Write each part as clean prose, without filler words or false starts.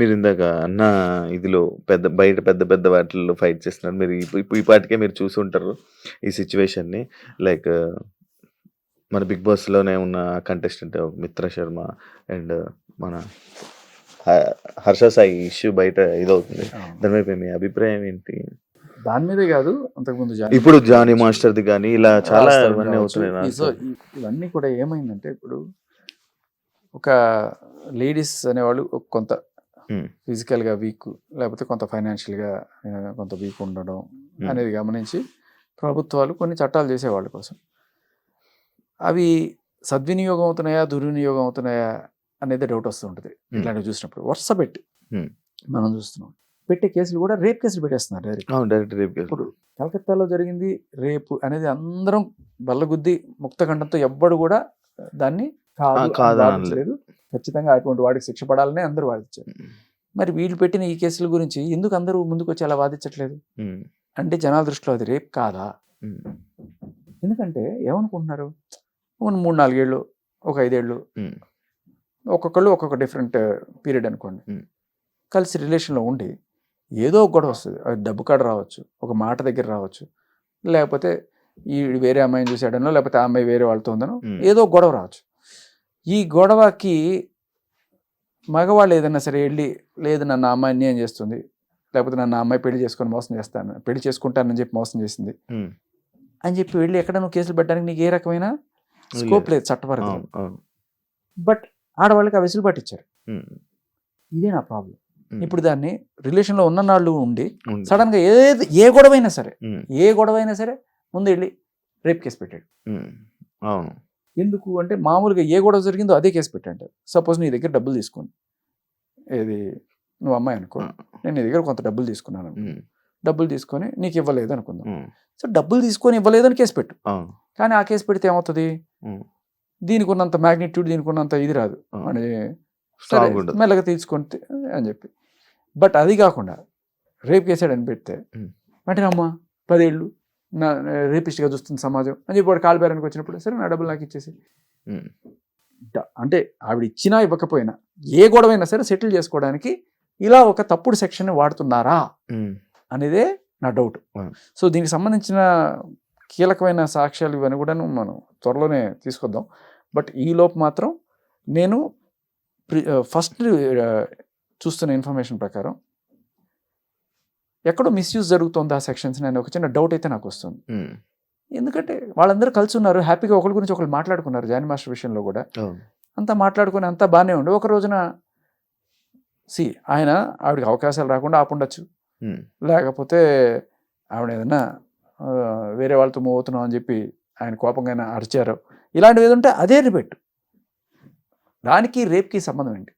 మీరిందాక అన్న ఇదిలో బయట పెద్ద పెద్ద వాటిల్లో ఫైట్ చేస్తున్నారు. మీరు ఈ పాటికే మీరు చూసుంటారు ఈ సిట్యుయేషన్‌ని. లైక్ మన 'బిగ్ బాస్‌లోనే' ఉన్న కంటెస్టెంట్ మిత్ర శర్మ అండ్ మన హ 'హర్ష సాయి' ఇష్యూ బయట ఇదవుతుంది. దాని వైపు మీ అభిప్రాయం ఏంటి? దాని మీదే కాదు, అంతకుముందు ఇప్పుడు 'జానీ మాస్టర్‌ది' గాని ఇలా చాలా ఇవన్నీ అవుతున్నాయి. సో ఇవన్నీ కూడా ఏమైందంటే, ఇప్పుడు ఒక లేడీస్ అనేవాళ్ళు కొంత ఫిజికల్గా వీక్, లేకపోతే కొంత ఫైనాన్షియల్గా కొంత వీక్ ఉండడం అనేది గమనించి ప్రభుత్వాలు కొన్ని చట్టాలు చేసే వాళ్ళ కోసం. అవి సద్వినియోగం అవుతున్నాయా, దుర్వినియోగం అవుతున్నాయా అనేది డౌట్ వస్తూ ఉంటుంది ఇట్లాంటివి చూసినప్పుడు. వరుస పెట్టి మనం చూస్తున్నాం, పెట్టే కేసులు కూడా రేప్ కేసులు పెట్టేస్తున్నారు డైరెక్ట్ రేప్ కేసు. ఇప్పుడు కలకత్తాలో జరిగింది రేపు అనేది అందరం బల్లగుద్ది ముక్తఖండంతో ఎవ్వడు కూడా దాన్ని కాదు ఖచ్చితంగా అటువంటి వాడికి శిక్ష పడాలని అందరూ వాదించారు. మరి వీళ్ళు పెట్టిన ఈ కేసుల గురించి ఎందుకు అందరూ ముందుకు వచ్చి అలా వాదించట్లేదు అంటే, జనాల దృష్టిలో అది రేప్ కాదా? ఎందుకంటే ఏమనుకుంటున్నారు, 3-4 ఏళ్ళు, ఒక 5 ఏళ్ళు, ఒక్కొక్కళ్ళు ఒక్కొక్క డిఫరెంట్ పీరియడ్ అనుకోండి, కలిసి రిలేషన్లో ఉండి ఏదో ఒక గొడవ వస్తుంది. అది డబ్బు కాడ రావచ్చు, ఒక మాట దగ్గర రావచ్చు, లేకపోతే ఈ వేరే అమ్మాయిని చూసాడనో, లేకపోతే ఆ అమ్మాయి వేరే వాళ్ళతో ఉందనో ఏదో గొడవ రావచ్చు. ఈ గొడవకి మగవాళ్ళు ఏదైనా సరే వెళ్ళి, లేదు నన్ను అమ్మాయి అన్యాయం చేస్తుంది, లేకపోతే నన్ను అమ్మాయి పెళ్లి చేసుకుంటానని చెప్పి మోసం చేసింది అని చెప్పి వెళ్ళి ఎక్కడ నువ్వు కేసులు పెట్టడానికి నీకు ఏ రకమైన స్కోప్ లేదు చట్టపరంగా. బట్ ఆడవాళ్ళకి ఆ వెసులుబాటు ఇచ్చారు. ఇదే నా ప్రాబ్లం. ఇప్పుడు దాన్ని రిలేషన్లో ఉన్న నాళ్ళు ఉండి సడన్గా ఏ గొడవైనా సరే ముందు వెళ్ళి రేప్ కేసు పెట్టాడు. ఎందుకు అంటే, మామూలుగా ఏ గొడవ జరిగిందో అదే కేసు పెట్టండి. సపోజ్ నీ దగ్గర డబ్బులు తీసుకుని, ఏది నువ్వు అమ్మాయి అనుకో, నేను నీ దగ్గర కొంత డబ్బులు తీసుకున్నాను, డబ్బులు తీసుకొని నీకు ఇవ్వలేదు అనుకుందాం. సో డబ్బులు తీసుకొని ఇవ్వలేదు అని కేసు పెట్టు. కానీ ఆ కేసు పెడితే ఏమవుతుంది, దీనికి ఉన్నంత మ్యాగ్నిట్యూడ్, దీనికి ఉన్నంత ఇది రాదు అని మెల్లగా తీసుకొని అని చెప్పి. బట్ అది కాకుండా రేప్ చేశాడని పెడితే వెంటనే అమ్మ 10 ఏళ్ళు నా రేపిస్ట్గా చూస్తుంది సమాజం అని చెప్పి వాడు కాలు బేరానికి వచ్చినప్పుడు, సరే నా డబ్బులు నాకు ఇచ్చేసి, అంటే ఆవిడ ఇచ్చినా ఇవ్వకపోయినా ఏ గొడవైనా సరే సెటిల్ చేసుకోవడానికి ఇలా ఒక తప్పుడు సెక్షన్ వాడుతున్నారా అనేదే నా డౌట్. సో దీనికి సంబంధించిన కీలకమైన సాక్ష్యాలు ఇవన్నీ కూడా మనం త్వరలోనే తీసుకొద్దాం. బట్ ఈ లోపు మాత్రం నేను ఫస్ట్ చూస్తున్న ఇన్ఫర్మేషన్ ప్రకారం ఎక్కడో మిస్యూజ్ జరుగుతుంది ఆ సెక్షన్స్ అని ఒక చిన్న డౌట్ అయితే నాకు వస్తుంది. ఎందుకంటే వాళ్ళందరూ కలిసి ఉన్నారు, హ్యాపీగా ఒకరి గురించి ఒకరు మాట్లాడుకున్నారు. జానీ మాస్టర్ విషయంలో కూడా అంతా మాట్లాడుకుని అంతా బాగానే ఉండి, ఒక రోజున ఆవిడకి అవకాశాలు రాకుండా ఆపుండొచ్చు, లేకపోతే ఆవిడ ఏదన్నా వేరే వాళ్ళతో మూవ్ అవుతున్నాం అని చెప్పి ఆయన కోపంగా అరిచారు, ఇలాంటివి ఏదంటే అదే రిపెట్టు. దానికి రేప్కి సంబంధం ఏంటి?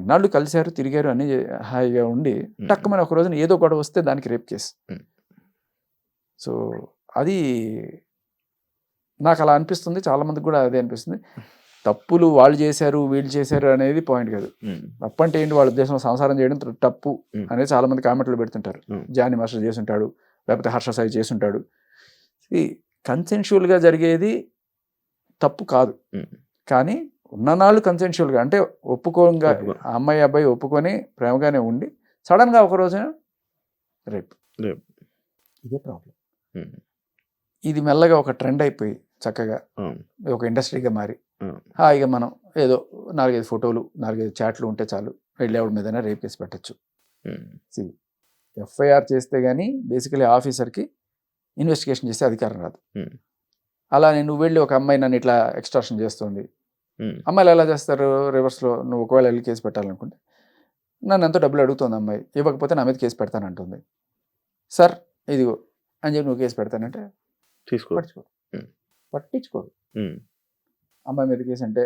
ఇన్నాళ్ళు కలిశారు, తిరిగారు, అన్ని హాయిగా ఉండి టక్కుమని ఒక రోజున ఏదో గొడవ వస్తే దానికి రేప్ కేసు. సో అది నాకు అలా అనిపిస్తుంది, చాలా మందికి కూడా అదే అనిపిస్తుంది. తప్పులు వాళ్ళు చేశారు, వీళ్ళు చేశారు అనేది పాయింట్ కాదు. తప్పు అంటే ఏంటి, వాళ్ళ ఉద్దేశం సంసారం చేయడం తప్పు అనేది చాలా మంది కామెంట్లు పెడుతుంటారు. జానీ మాస్టర్ చేసుంటాడు, లేకపోతే హర్ష సాయి చేసుంటాడు. కన్సెన్షువల్గా జరిగేది తప్పు కాదు, కానీ ఉన్ననాళ్ళు కన్సెన్షువల్గా అంటే ఒప్పుకోగా అమ్మాయి అబ్బాయి ఒప్పుకొని ప్రేమగానే ఉండి సడన్గా ఒక రోజున రేప్. ఇదే ప్రాబ్లం. ఇది మెల్లగా ఒక ట్రెండ్ అయిపోయి చక్కగా ఒక ఇండస్ట్రీగా మారి హాయిగా మనం ఏదో 4-5 ఫోటోలు 4-5 చాట్లు ఉంటే చాలు, వెళ్ళేవాడి మీదైనా రేప్ కేసు పెట్టచ్చు. ఎఫ్ఐఆర్ చేస్తే కానీ బేసికలీ ఆఫీసర్కి ఇన్వెస్టిగేషన్ చేసే అధికారం రాదు. అలానే నువ్వు వెళ్ళి ఒక అమ్మాయి నన్ను ఇట్లా ఎక్స్ట్రాక్షన్ చేస్తుంది, అమ్మాయిలు ఎలా చేస్తారు రివర్స్లో, నువ్వు ఒకవేళ వెళ్ళి కేసు పెట్టాలనుకుంటే నన్ను ఎంతో డబ్బులు అడుగుతుంది అమ్మాయి, ఇవ్వకపోతే నా మీద కేసు పెడతానంటుంది. సార్ ఇదిగో అని చెప్పి నువ్వు కేసు పెడతానంటే పట్టించుకోరు. అమ్మాయి మీద కేసు అంటే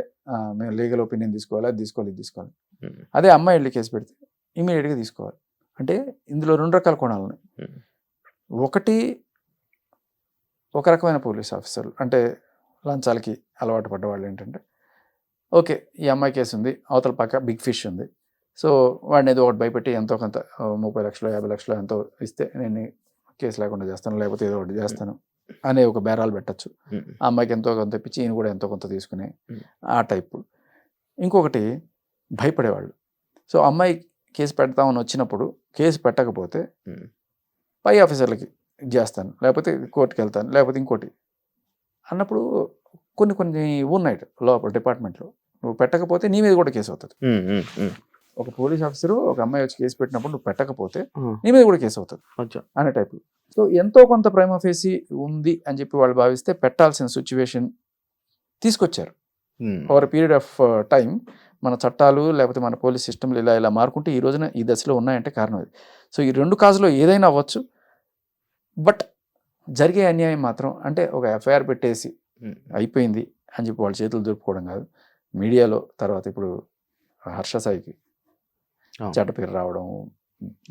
మేము లీగల్ ఒపీనియన్ తీసుకోవాలి, అది తీసుకోవాలి. అదే అమ్మాయి వెళ్ళి కేసు పెడితే ఇమీడియట్గా తీసుకోవాలి. అంటే ఇందులో 2 రకాల కోణాలు ఉన్నాయి. ఒకటి, ఒక రకమైన పోలీస్ ఆఫీసర్లు అంటే లంచాలకి అలవాటు పడ్డవాళ్ళు ఏంటంటే, ఓకే ఈ అమ్మాయి కేసు ఉంది, అవతల పక్క బిగ్ ఫిష్ ఉంది, సో వాడిని ఏదో ఒకటి భయపెట్టి ఎంతో కొంత 30 లక్షలు 50 లక్షలు ఎంతో ఇస్తే నేను కేసు లేకుండా చేస్తాను, లేకపోతే ఏదో ఒకటి చేస్తాను అనే ఒక బేరాలు పెట్టచ్చు. ఆ అమ్మాయికి ఎంతో కొంత ఇప్పించి ఈయన కూడా ఎంతో కొంత తీసుకునే ఆ టైపు. ఇంకొకటి భయపడేవాళ్ళు. సో అమ్మాయి కేసు పెడతామని వచ్చినప్పుడు కేసు పెట్టకపోతే పై ఆఫీసర్లకి చేస్తాను, లేకపోతే కోర్టుకి వెళ్తాను, లేకపోతే ఇంకోటి అన్నప్పుడు కొన్ని ఉన్నాయి లోపల డిపార్ట్మెంట్లో. నువ్వు పెట్టకపోతే నీ మీద కూడా కేసు అవుతుంది. ఒక పోలీస్ ఆఫీసరు ఒక అమ్మాయి వచ్చి కేసు పెట్టినప్పుడు నువ్వు పెట్టకపోతే నీ మీద కూడా కేసు అవుతుంది అనే టైప్. సో ఎంతో కొంత ప్రైమా ఫేసి ఉంది అని చెప్పి వాళ్ళు భావిస్తే పెట్టాల్సిన సిచ్యువేషన్ తీసుకొచ్చారు. ఓవర్ పీరియడ్ ఆఫ్ టైం మన చట్టాలు లేకపోతే మన పోలీస్ సిస్టమ్లు ఇలా మారుకుంటే ఈ రోజున ఈ దశలో ఉన్నాయంటే కారణం అది. సో ఈ 2 కాజులో ఏదైనా అవ్వచ్చు, బట్ జరిగే అన్యాయం మాత్రం అంటే ఒక ఎఫ్ఐఆర్ పెట్టేసి అయిపోయింది అని చెప్పి వాళ్ళ చేతులు దొరుకుకోవడం కాదు. మీడియాలో తర్వాత ఇప్పుడు హర్ష సాయికి చెడ్డ పేరు రావడం,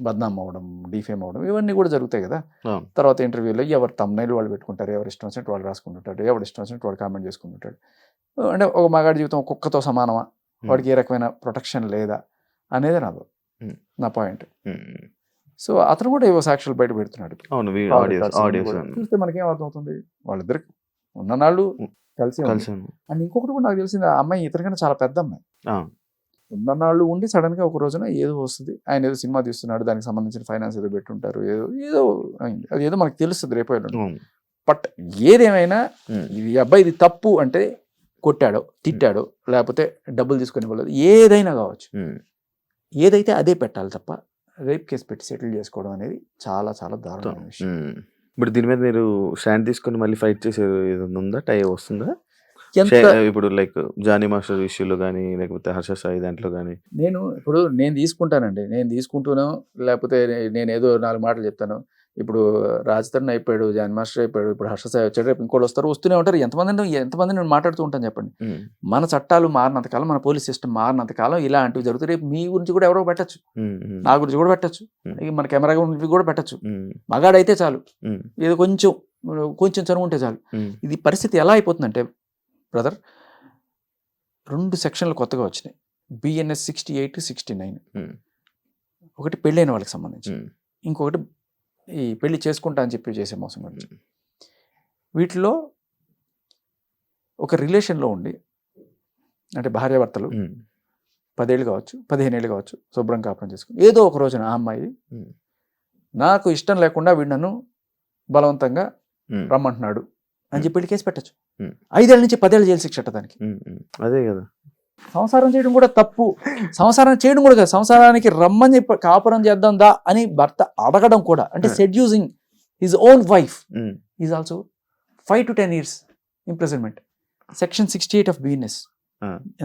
బద్నాం అవ్వడం, డిఫేమ్ అవ్వడం ఇవన్నీ కూడా జరుగుతాయి కదా. తర్వాత ఇంటర్వ్యూలో ఎవరు తమ్నైల్ వాళ్ళు పెట్టుకుంటారు, ఎవరు ఇష్టం వచ్చినట్టు వాళ్ళు రాసుకుంటుంటాడు, ఎవరు ఇష్టం వచ్చినట్టు వాడు కామెంట్ చేసుకుంటుంటాడు. అంటే ఒక మగాడి జీవితం కుక్కతో సమానమా, వాడికి ఏ రకమైన ప్రొటెక్షన్ లేదా అనేది నా పాయింట్. సో అతను కూడా ఏవో సాక్షులు బయట పెడుతున్నాడు. చూస్తే మనకేం అర్థమవుతుంది, వాళ్ళిద్దరికి ఉన్ననాళ్ళు కలిసి. అండ్ ఇంకొకటి కూడా నాకు తెలిసింది, ఆ అమ్మాయి ఇతనికన్నా చాలా పెద్ద అమ్మాయి. ఉన్ననాళ్ళు ఉండి సడన్ గా ఒక రోజున ఏదో వస్తుంది, ఆయన ఏదో సినిమా తీస్తున్నాడు, దానికి సంబంధించిన ఫైనాన్స్ ఏదో పెట్టుంటారు, ఏదో అయింది, అది ఏదో మనకు తెలుస్తుంది రేపు. బట్ ఏదేమైనా ఈ అబ్బాయి ఇది తప్పు అంటే కొట్టాడో తిట్టాడో లేకపోతే డబ్బులు తీసుకొని ఇవ్వలేదు, ఏదైనా కావచ్చు, ఏదైతే అదే పెట్టాలి తప్ప రేప్ కేసు పెట్టి సెటిల్ చేసుకోవడం అనేది చాలా చాలా దారుణమైన విషయం. ఇప్పుడు దీని మీద మీరు స్టాండ్ తీసుకొని మళ్ళీ ఫైట్ చేసే ఉందా, టై వస్తుందా? ఇప్పుడు లైక్ జానీ మాస్టర్ ఇష్యూలో కానీ లేకపోతే హర్ష సాయి దాంట్లో కానీ నేను తీసుకుంటానండి, నేను తీసుకుంటూనో లేకపోతే నేను ఏదో 4 మాటలు చెప్తాను. ఇప్పుడు రాజతరుణ్ అయిపోయాడు, జానీ మాస్టర్ అయిపోయాడు, ఇప్పుడు హర్ష సాయి వచ్చాడు, రేపు ఇంకోటి వస్తూనే ఉంటారు. ఎంతమంది నేను మాట్లాడుతూ ఉంటాను చెప్పండి. మన చట్టాలు మారినంతకాలం, మన పోలీస్ సిస్టమ్ మారినంతకాలం ఇలాంటివి జరుగుతాయి. రేపు మీ గురించి కూడా ఎవరో పెట్టచ్చు, నా గురించి కూడా పెట్టచ్చు, మన కెమెరా గురించి కూడా పెట్టచ్చు. మగాడైతే చాలు, ఏదో కొంచెం చనువు ఉంటే చాలు. ఇది పరిస్థితి ఎలా అయిపోతుందంటే బ్రదర్, 2 సెక్షన్లు కొత్తగా వచ్చినాయి, బిఎన్ఎస్ 68, 69. ఒకటి పెళ్ళైన వాళ్ళకి సంబంధించి, ఇంకొకటి ఈ పెళ్లి చేసుకుంటా అని చెప్పి చేసే మోసం గురించి. వీటిలో ఒక రిలేషన్లో ఉండి అంటే భార్యాభర్తలు 10 ఏళ్ళు కావచ్చు, 15 ఏళ్ళు కావచ్చు, శుభ్రం కాపురం చేసుకుని ఏదో ఒక రోజున ఆ అమ్మాయి నాకు ఇష్టం లేకుండా వీడు నన్ను బలవంతంగా రమ్మంటున్నాడు అని చెప్పి కేసు పెట్టచ్చు. 5 ఏళ్ళ నుంచి 10 ఏళ్ళు జైలు శిక్ష దానికి. అదే కదా, సంసారం చేయడం కూడా తప్పు. సంసారం చేయడం కూడా కాదు, సంసారానికి రమ్మని చెప్పి కాపురం చేద్దాం దా అని భర్త అడగడం కూడా, అంటే seducing his own wife is also 5 to 10 years imprisonment. Section 68 of BNS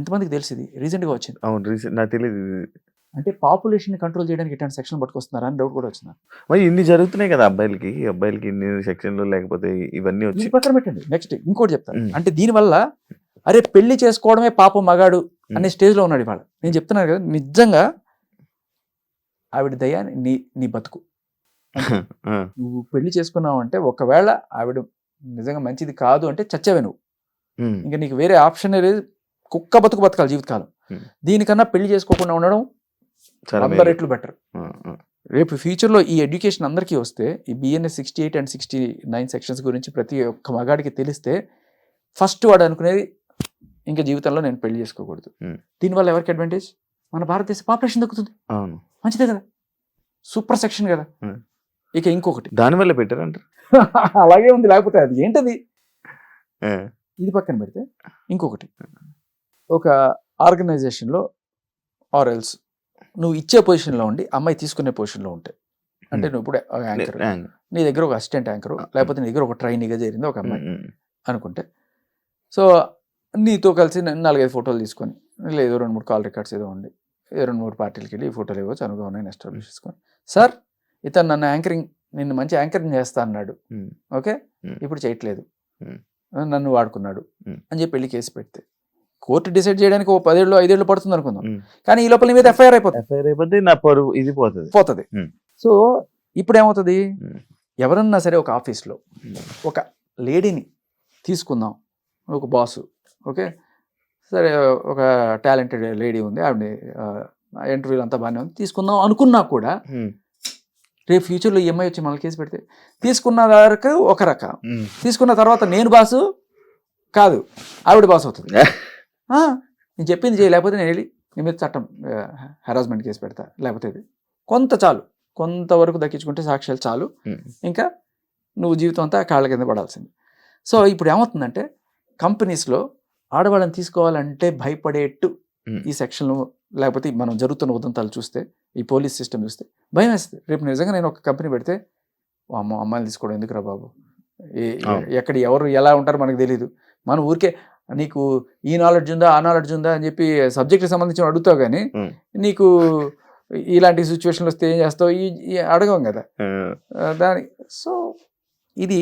ఎంతమందికి తెలిసింది? రీసెంట్గా వచ్చింది. నాకు తెలియదు. అంటే పాపులేషన్ కంట్రోల్ చేయడానికి ఇట్లాంటి సెక్షన్ పట్టుకొస్తున్నారా అని డౌట్ కూడా వచ్చింది. మరి ఇన్ని జరుగుతున్నాయి కదా అబ్బాయిలకి ఇన్ని సెక్షన్లు, లేకపోతే ఇవన్నీ వచ్చి పక్కన పెట్టండి. నెక్స్ట్ ఇంకోటి చెప్తాను, అంటే దీనివల్ల అరే పెళ్లి చేసుకోవడమే పాపం మగాడు అనే స్టేజ్లో ఉన్నాడు ఇవాళ. నేను చెప్తున్నాను కదా, నిజంగా ఆవిడ దయ నీ బతుకు. నువ్వు పెళ్లి చేసుకున్నావు అంటే ఒకవేళ ఆవిడ నిజంగా మంచిది కాదు అంటే చచ్చేవే నువ్వు, ఇంకా నీకు వేరే ఆప్షన్ లేదు. కుక్క బతుకు బతకాలి జీవితకాలం. దీనికన్నా పెళ్లి చేసుకోకుండా ఉండడం 100 రెట్లు బెటర్. రేపు ఫ్యూచర్లో ఈ ఎడ్యుకేషన్ అందరికీ వస్తే, ఈ బిఎన్ఎస్ 68 and 69 సెక్షన్స్ గురించి ప్రతి ఒక్క మగాడికి తెలిస్తే, ఫస్ట్ వాడు అనుకునేది ఇంకా జీవితంలో నేను పెళ్లి చేసుకోకూడదు. దీనివల్ల ఎవరికి అడ్వాంటేజ్? మన భారతదేశ పాపులేషన్ దక్కుతుంది. మంచిదే కదా, సూపర్ సెక్షన్ కదా. ఇక ఇంకొకటి దానివల్ల బెటర్ అంటారు. అలాగే ఉంది, లేకపోతే అది ఏంటది? ఇది పక్కన పెడితే ఇంకొకటి, ఒక ఆర్గనైజేషన్లో ఆర్ఎల్స్ నువ్వు ఇచ్చే పొజిషన్లో ఉండి అమ్మాయి తీసుకునే పొజిషన్లో ఉంటే, అంటే నువ్వు ఇప్పుడు యాంకర్, నీ దగ్గర ఒక అసిస్టెంట్ యాంకర్ లేకపోతే నీ దగ్గర ఒక ట్రైనీగా చేరింది ఒక అమ్మాయి అనుకుంటే, సో నీతో కలిసి 4-5 ఫోటోలు తీసుకొని, లేదు 2-3 కాల్ రికార్డ్స్ ఏదో ఉండి 2-3 పార్టీలకి వెళ్ళి ఈ ఫోటోలు ఇవ్వచ్చు అనుభవం నేను ఎస్టాబ్లిష్ చేసుకొని, సార్ ఇతను నిన్ను మంచి యాంకరింగ్ చేస్తా అన్నాడు, ఓకే ఇప్పుడు చేయట్లేదు, నన్ను వాడుకున్నాడు అని చెప్పి వెళ్ళి కేసు పెడితే, కోర్టు డిసైడ్ చేయడానికి 10 ఏళ్ళు 5 ఏళ్ళు పడుతుంది అనుకుందాం, కానీ ఈ లోపల నీ మీద ఎఫ్ఐఆర్ అయిపోతుంది, నా పరువు ఇది పోతుంది. సో ఇప్పుడు ఏమవుతుంది, ఎవరన్నా సరే ఒక ఆఫీస్లో ఒక లేడీని తీసుకుందాం, ఒక బాసు, ఓకే సరే ఒక టాలెంటెడ్ లేడీ ఉంది, ఆవిడ ఇంటర్వ్యూలు అంతా బాగానే ఉంది, తీసుకుందాం అనుకున్నా కూడా రేపు ఫ్యూచర్లో ఈఎంఐ వచ్చి మళ్ళీ కేసు పెడితే, తీసుకున్న వరకు ఒక రకం, తీసుకున్న తర్వాత నేను బాసు కాదు ఆవిడ బాసు అవుతుంది. నేను చెప్పింది చేయలేకపోతే నేను వెళ్ళి నీ మీద చట్టం హెరాస్మెంట్ కేసు పెడతా, లేకపోతే ఇది కొంతవరకు దక్కించుకుంటే సాక్ష్యాలు చాలు, ఇంకా నువ్వు జీవితం అంతా కాళ్ళ కింద పడాల్సింది. సో ఇప్పుడు ఏమవుతుందంటే కంపెనీస్లో ఆడవాళ్ళని తీసుకోవాలంటే భయపడేట్టు ఈ సెక్షన్లు, లేకపోతే మనం జరుగుతున్న ఉదంతాలు చూస్తే, ఈ పోలీస్ సిస్టమ్ చూస్తే భయం వేస్తుంది. రేపు నిజంగా నేను ఒక కంపెనీ పెడితే, అమ్మో అమ్మాయిలు తీసుకోవడం ఎందుకురా బాబు, ఎక్కడ ఎవరు ఎలా ఉంటారో మనకు తెలియదు, మనం ఊరికే నీకు ఈ నాలెడ్జ్ ఉందా ఆ నాలెడ్జ్ ఉందా అని చెప్పి సబ్జెక్ట్కి సంబంధించిన అడుగుతావు, కానీ నీకు ఇలాంటి సిచ్యువేషన్లు వస్తే ఏం చేస్తావు అడగం కదా దాని. సో ఇది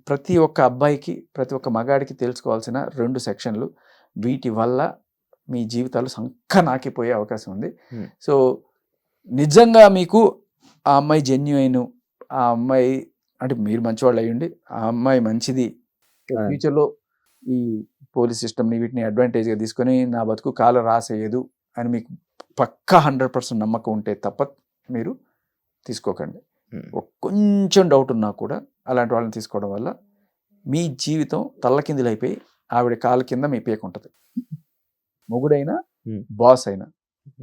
ప్రతి ఒక్క అబ్బాయికి, ప్రతి ఒక్క మగాడికి తెలుసుకోవాల్సిన 2 సెక్షన్లు. వీటి వల్ల మీ జీవితాలు నాకిపోయే అవకాశం ఉంది. సో నిజంగా మీకు ఆ అమ్మాయి జెన్యూన్, ఆ అమ్మాయి అంటే మీరు మంచివాళ్ళు అయ్యండి, ఆ అమ్మాయి మంచిది, ఫ్యూచర్లో ఈ పోలీస్ సిస్టమ్ని వీటిని అడ్వాంటేజ్గా తీసుకొని నా బతుకు కాల రాసేయదు అని మీకు పక్కా 100% నమ్మకం ఉంటే తప్ప మీరు తీసుకోకండి. కొంచెం డౌట్ ఉన్నా కూడా అలాంటి వాళ్ళని తీసుకోవడం వల్ల మీ జీవితం తల్లకిందులైపోయి ఆవిడ కాళ్ళ కింద మీ పేక ఉంటుంది. మొగుడైనా బాస్ అయినా